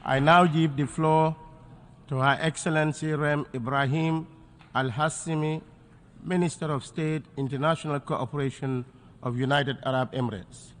I now give the floor to Her Excellency Reem Ibrahim Al-Hashimy, Minister of State, International Cooperation of United Arab Emirates.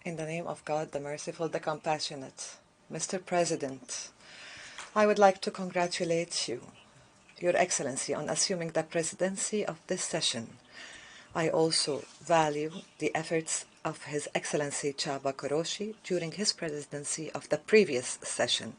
In the name of God, the merciful, the compassionate, Mr. President, I would like to congratulate you, Your Excellency, on assuming the presidency of this session. I also value the efforts of His Excellency Chaba Koroshi during his presidency of the previous session.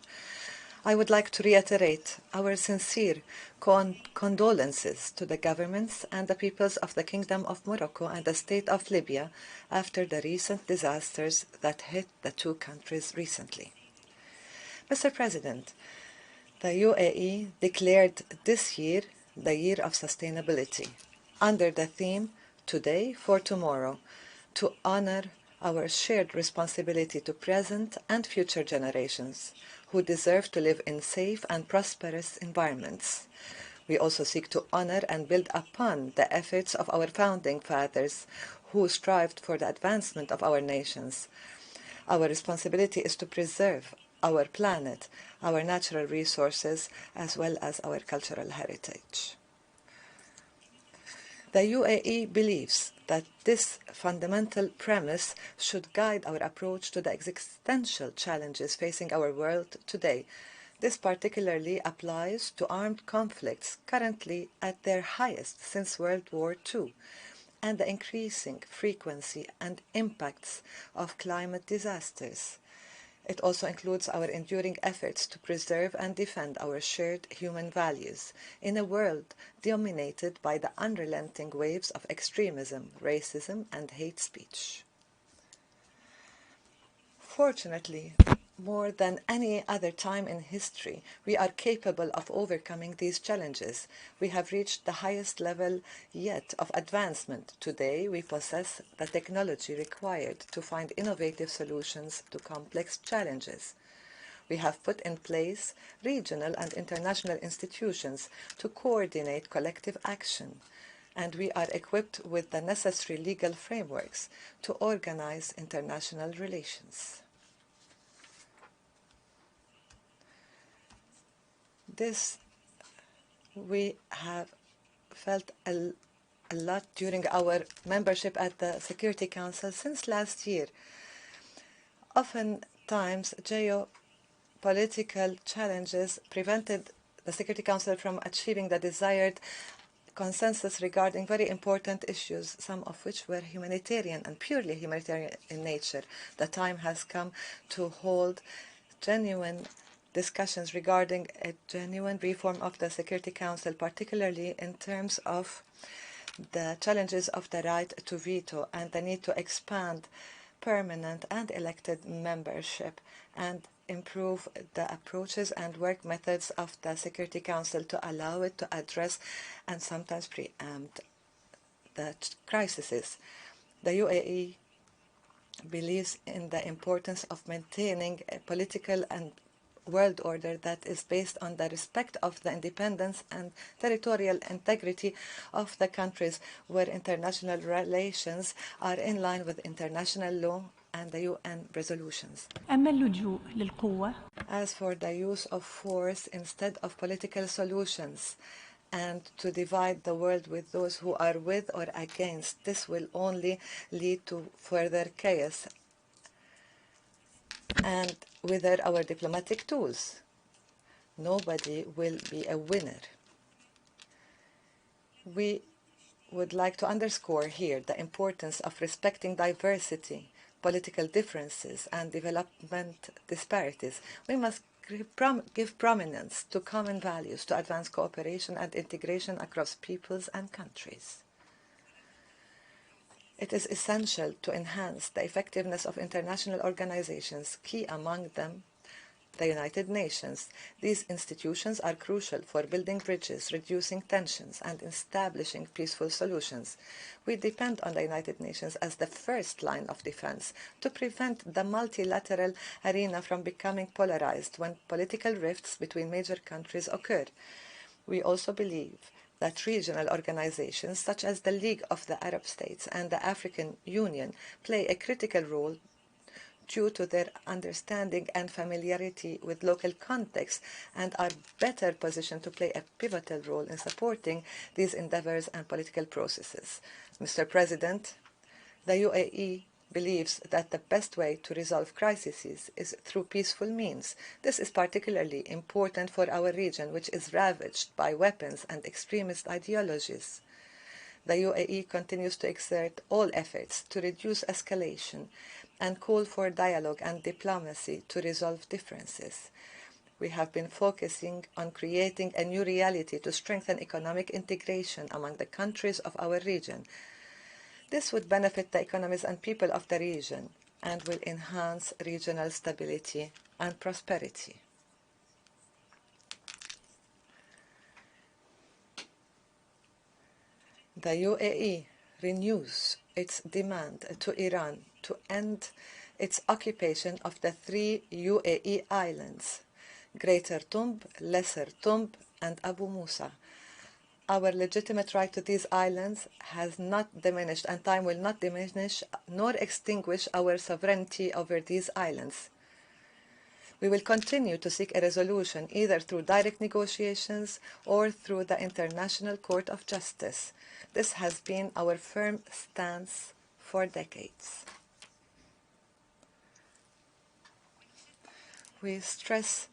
I would like to reiterate our sincere condolences to the governments and the peoples of the Kingdom of Morocco and the state of Libya after the recent disasters that hit the two countries recently. Mr. President, the UAE declared this year the Year of Sustainability under the theme Today for Tomorrow, to honor our shared responsibility to present and future generations who deserve to live in safe and prosperous environments. We also seek to honor and build upon the efforts of our founding fathers who strived for the advancement of our nations. Our responsibility is to preserve our planet, our natural resources, as well as our cultural heritage. The UAE believes that this fundamental premise should guide our approach to the existential challenges facing our world today. This particularly applies to armed conflicts currently at their highest since World War II, and the increasing frequency and impacts of climate disasters. It also includes our enduring efforts to preserve and defend our shared human values in a world dominated by the unrelenting waves of extremism, racism, and hate speech. Fortunately, more than any other time in history, we are capable of overcoming these challenges. We have reached the highest level yet of advancement. Today, we possess the technology required to find innovative solutions to complex challenges. We have put in place regional and international institutions to coordinate collective action, and we are equipped with the necessary legal frameworks to organize international relations. This we have felt a lot during our membership at the Security Council since last year. Oftentimes, geopolitical challenges prevented the Security Council from achieving the desired consensus regarding very important issues, some of which were humanitarian and purely humanitarian in nature. The time has come to hold genuine discussions regarding a genuine reform of the Security Council, particularly in terms of the challenges of the right to veto and the need to expand permanent and elected membership and improve the approaches and work methods of the Security Council to allow it to address and sometimes preempt the crises. The UAE believes in the importance of maintaining a political and world order that is based on the respect of the independence and territorial integrity of the countries, where international relations are in line with international law and the UN resolutions. As for the use of force instead of political solutions, and to divide the world with those who are with or against, this will only lead to further chaos and wither our diplomatic tools. Nobody will be a winner. We would like to underscore here the importance of respecting diversity, political differences, and development disparities. We must give prominence to common values to advance cooperation and integration across peoples and countries. It is essential to enhance the effectiveness of international organizations, key among them the United Nations. These institutions are crucial for building bridges, reducing tensions, and establishing peaceful solutions. We depend on the United Nations as the first line of defense to prevent the multilateral arena from becoming polarized when political rifts between major countries occur. We also believe that regional organizations such as the League of the Arab States and the African Union play a critical role due to their understanding and familiarity with local contexts and are better positioned to play a pivotal role in supporting these endeavors and political processes. Mr. President, the UAE believes that the best way to resolve crises is through peaceful means. This is particularly important for our region, which is ravaged by weapons and extremist ideologies. The UAE continues to exert all efforts to reduce escalation and call for dialogue and diplomacy to resolve differences. We have been focusing on creating a new reality to strengthen economic integration among the countries of our region. This would benefit the economies and people of the region and will enhance regional stability and prosperity. The UAE renews its demand to Iran to end its occupation of the 3 UAE islands, Greater Tomb, Lesser Tomb, and Abu Musa. Our legitimate right to these islands has not diminished, and time will not diminish nor extinguish our sovereignty over these islands. We will continue to seek a resolution either through direct negotiations or through the International Court of Justice. This has been our firm stance for decades. We stress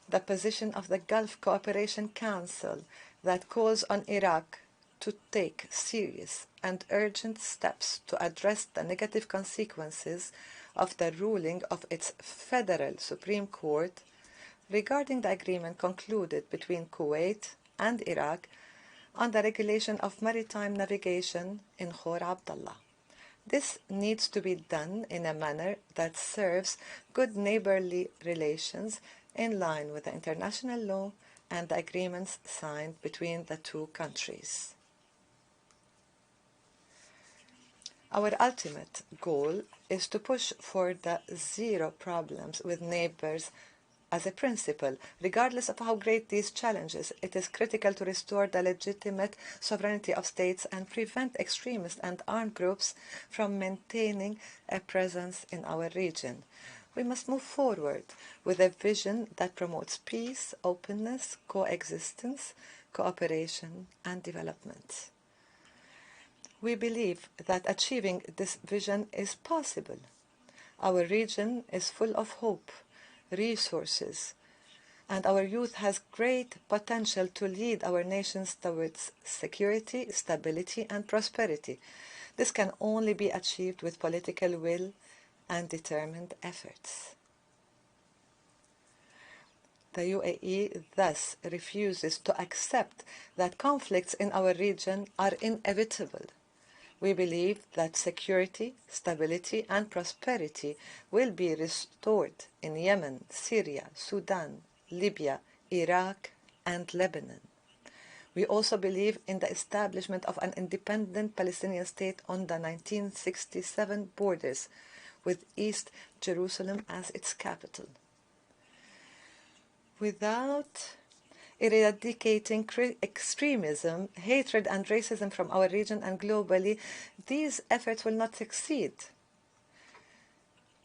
the position of the Gulf Cooperation Council that calls on Iraq to take serious and urgent steps to address the negative consequences of the ruling of its federal Supreme Court regarding the agreement concluded between Kuwait and Iraq on the regulation of maritime navigation in Khor Abdullah. This needs to be done in a manner that serves good neighborly relations in line with the international law and the agreements signed between the two countries. Our ultimate goal is to push for the zero problems with neighbors as a principle. Regardless of how great these challenges, it is critical to restore the legitimate sovereignty of states and prevent extremist and armed groups from maintaining a presence in our region. We must move forward with a vision that promotes peace, openness, coexistence, cooperation, and development. We believe that achieving this vision is possible. Our region is full of hope, resources, and our youth has great potential to lead our nations towards security, stability, and prosperity. This can only be achieved with political will and determined efforts. The UAE thus refuses to accept that conflicts in our region are inevitable. We believe that security, stability, and prosperity will be restored in Yemen, Syria, Sudan, Libya, Iraq, and Lebanon. We also believe in the establishment of an independent Palestinian state on the 1967 borders, with East Jerusalem as its capital. Without eradicating extremism, hatred, and racism from our region and globally, these efforts will not succeed.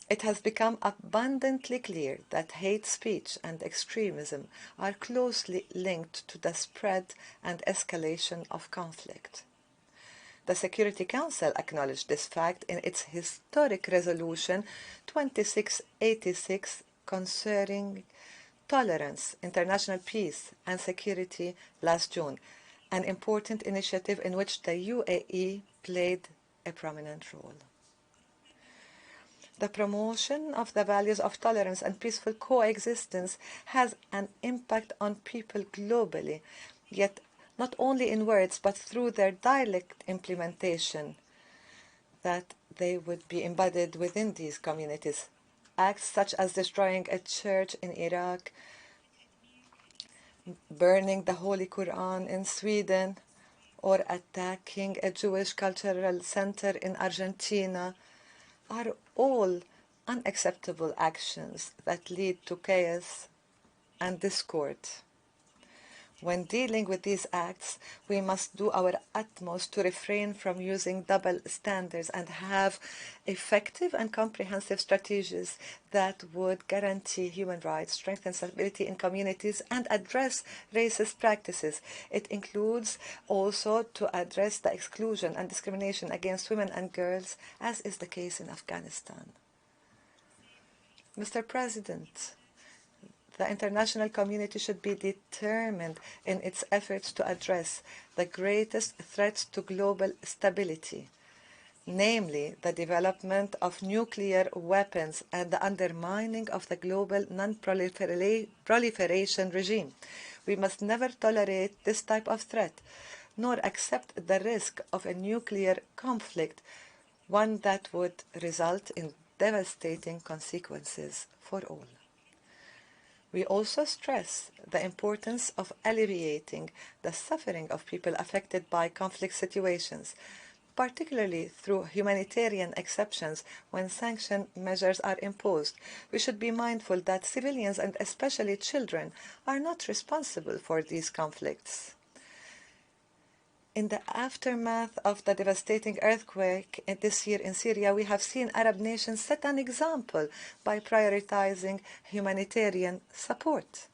It has become abundantly clear that hate speech and extremism are closely linked to the spread and escalation of conflict. The Security Council acknowledged this fact in its historic resolution 2686 concerning tolerance, international peace, and security last June, an important initiative in which the UAE played a prominent role. The promotion of the values of tolerance and peaceful coexistence has an impact on people globally, yet not only in words but through their direct implementation, that they would be embedded within these communities. acts such as destroying a church in Iraq, burning the Holy Quran in Sweden, or attacking a Jewish cultural center in Argentina are all unacceptable actions that lead to chaos and discord. When dealing with these acts, we must do our utmost to refrain from using double standards and have effective and comprehensive strategies that would guarantee human rights, strengthen stability in communities, and address racist practices. It includes also to address the exclusion and discrimination against women and girls, as is the case in Afghanistan. Mr. President, the international community should be determined in its efforts to address the greatest threats to global stability, namely the development of nuclear weapons and the undermining of the global non-proliferation regime. We must never tolerate this type of threat, nor accept the risk of a nuclear conflict, one that would result in devastating consequences for all. We also stress the importance of alleviating the suffering of people affected by conflict situations, particularly through humanitarian exceptions when sanction measures are imposed. We should be mindful that civilians, and especially children, are not responsible for these conflicts. In the aftermath of the devastating earthquake this year in Syria, we have seen Arab nations set an example by prioritizing humanitarian support.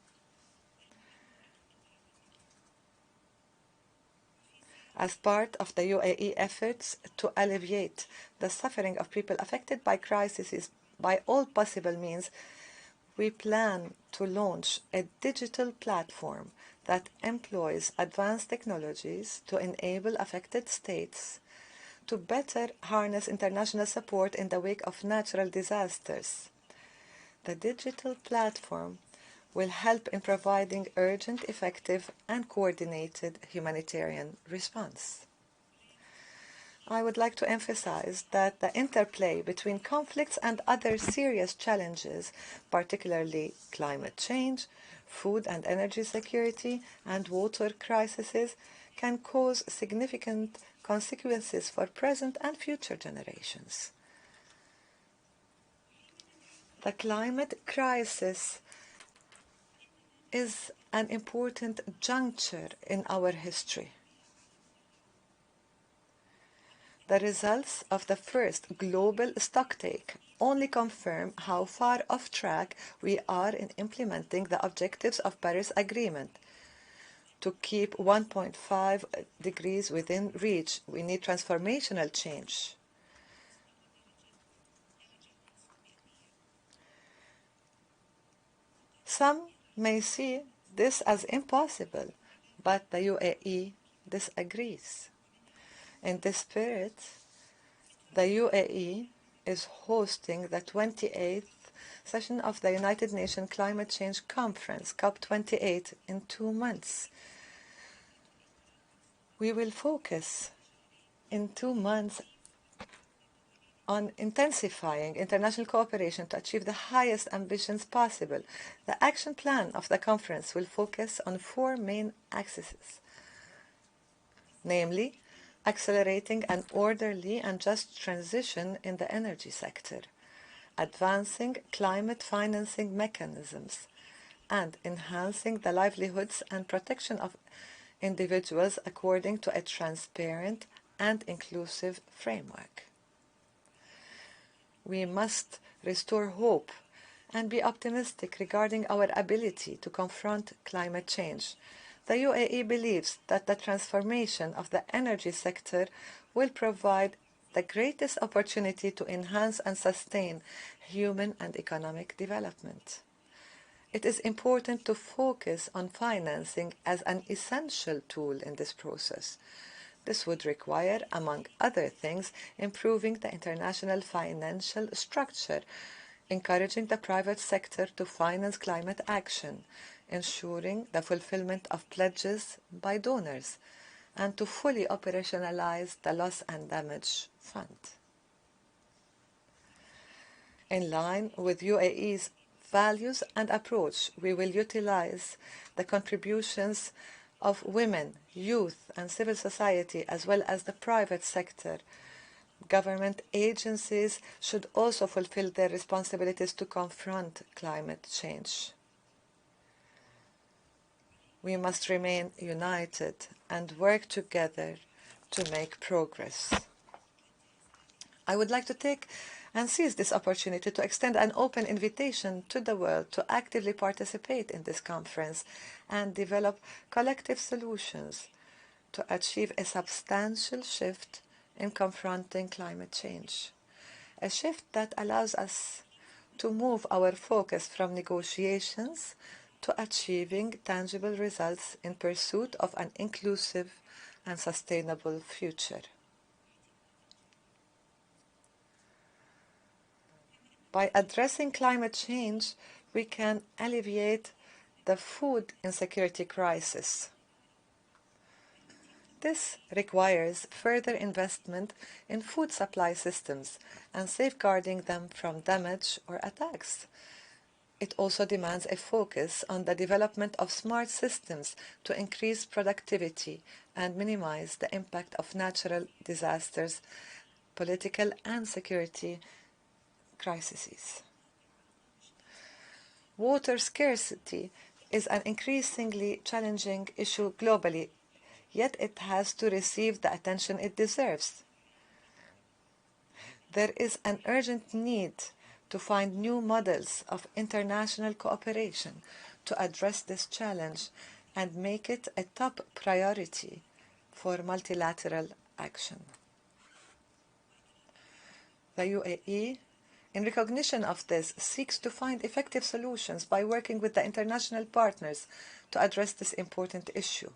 As part of the UAE efforts to alleviate the suffering of people affected by crises by all possible means, we plan to launch a digital platform that employs advanced technologies to enable affected states to better harness international support in the wake of natural disasters. The digital platform will help in providing urgent, effective, and coordinated humanitarian response. I would like to emphasize that the interplay between conflicts and other serious challenges, particularly climate change, food and energy security, and water crises, can cause significant consequences for present and future generations. The climate crisis is an important juncture in our history. The results of the first global stocktake only confirm how far off track we are in implementing the objectives of Paris Agreement. To keep 1.5 degrees within reach, we need transformational change. Some may see this as impossible, but the UAE disagrees. In this spirit, the UAE is hosting the 28th session of the United Nations Climate Change Conference, COP28, in 2 months. We will focus in 2 months on intensifying international cooperation to achieve the highest ambitions possible. The action plan of the conference will focus on 4 main axes, namely, accelerating an orderly and just transition in the energy sector, advancing climate financing mechanisms, and enhancing the livelihoods and protection of individuals according to a transparent and inclusive framework. We must restore hope and be optimistic regarding our ability to confront climate change. The UAE believes that the transformation of the energy sector will provide the greatest opportunity to enhance and sustain human and economic development. It is important to focus on financing as an essential tool in this process. This would require, among other things, improving the international financial structure, encouraging the private sector to finance climate action, ensuring the fulfillment of pledges by donors, and to fully operationalize the Loss and Damage Fund. In line with UAE's values and approach, we will utilize the contributions of women, youth, and civil society, as well as the private sector. Government agencies should also fulfill their responsibilities to confront climate change. We must remain united and work together to make progress. I would like to take and seize this opportunity to extend an open invitation to the world to actively participate in this conference and develop collective solutions to achieve a substantial shift in confronting climate change. A shift that allows us to move our focus from negotiations to achieving tangible results in pursuit of an inclusive and sustainable future. By addressing climate change, we can alleviate the food insecurity crisis. This requires further investment in food supply systems and safeguarding them from damage or attacks. It also demands a focus on the development of smart systems to increase productivity and minimize the impact of natural disasters, political and security crises. Water scarcity is an increasingly challenging issue globally, yet it has to receive the attention it deserves. There is an urgent need to find new models of international cooperation to address this challenge and make it a top priority for multilateral action. The UAE, in recognition of this, seeks to find effective solutions by working with the international partners to address this important issue.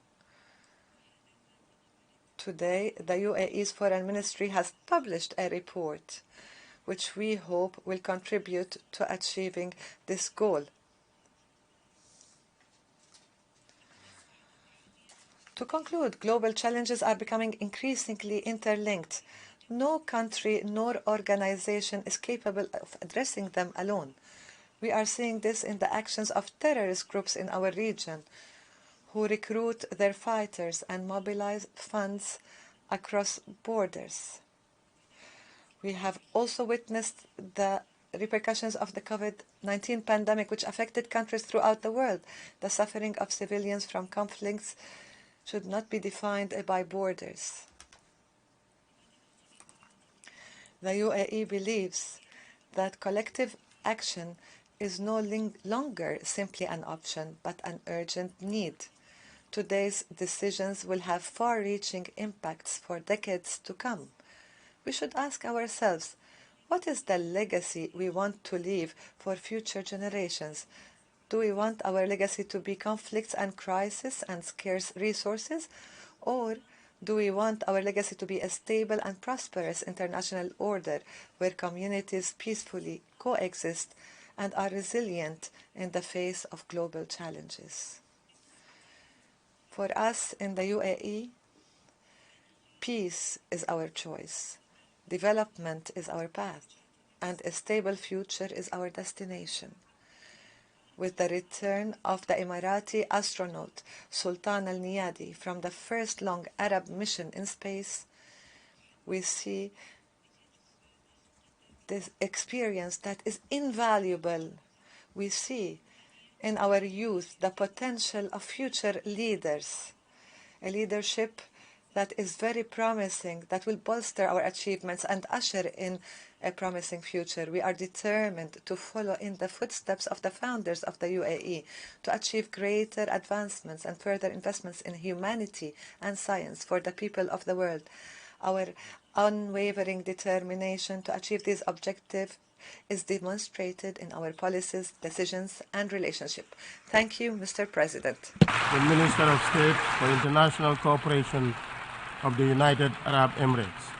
Today, the UAE's Foreign Ministry has published a report which we hope will contribute to achieving this goal. To conclude, global challenges are becoming increasingly interlinked. No country nor organization is capable of addressing them alone. We are seeing this in the actions of terrorist groups in our region, who recruit their fighters and mobilize funds across borders. We have also witnessed the repercussions of the COVID-19 pandemic, which affected countries throughout the world. The suffering of civilians from conflicts should not be defined by borders. The UAE believes that collective action is no longer simply an option, but an urgent need. Today's decisions will have far-reaching impacts for decades to come. We should ask ourselves, what is the legacy we want to leave for future generations? Do we want our legacy to be conflicts and crises and scarce resources? Or do we want our legacy to be a stable and prosperous international order where communities peacefully coexist and are resilient in the face of global challenges? For us in the UAE, peace is our choice, development is our path, and a stable future is our destination. With the return of the Emirati astronaut Sultan al-Niyadi from the first long Arab mission in space, we see this experience that is invaluable. We see in our youth the potential of future leaders, a leadership that is very promising, that will bolster our achievements and usher in a promising future. We are determined to follow in the footsteps of the founders of the UAE to achieve greater advancements and further investments in humanity and science for the people of the world. Our unwavering determination to achieve this objective is demonstrated in our policies, decisions, and relationship. Thank you, Mr. President. The Minister of State for International Cooperation of the United Arab Emirates.